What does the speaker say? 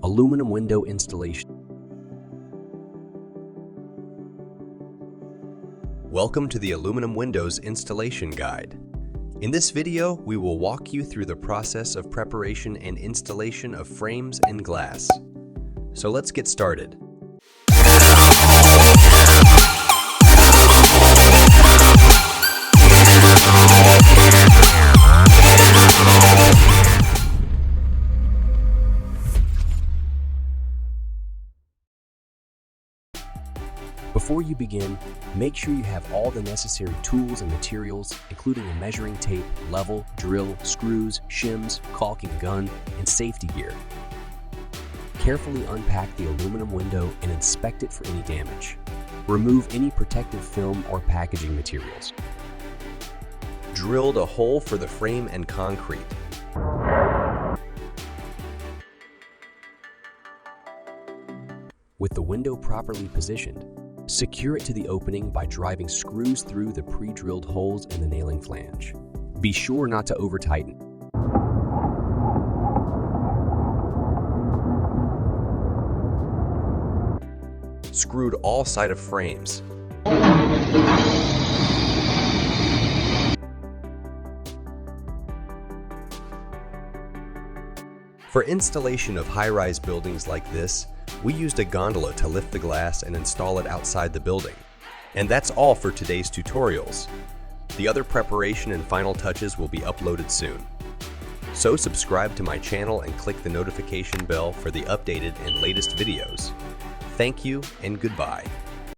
Aluminum window installation. Welcome to the aluminum windows installation guide. In this video, we will walk you through the process of preparation and installation of frames and glass. So let's get started. Before you begin, make sure you have all the necessary tools and materials, including a measuring tape, level, drill, screws, shims, caulking gun, and safety gear. Carefully unpack the aluminum window and inspect it for any damage. Remove any protective film or packaging materials. Drilled a hole for the frame and concrete. With the window properly positioned, secure it to the opening by driving screws through the pre-drilled holes in the nailing flange. Be sure not to over-tighten. Screwed all side of frames. For installation of high-rise buildings like this, we used a gondola to lift the glass and install it outside the building. And that's all for today's tutorials. The other preparation and final touches will be uploaded soon. So subscribe to my channel and click the notification bell for the updated and latest videos. Thank you and goodbye.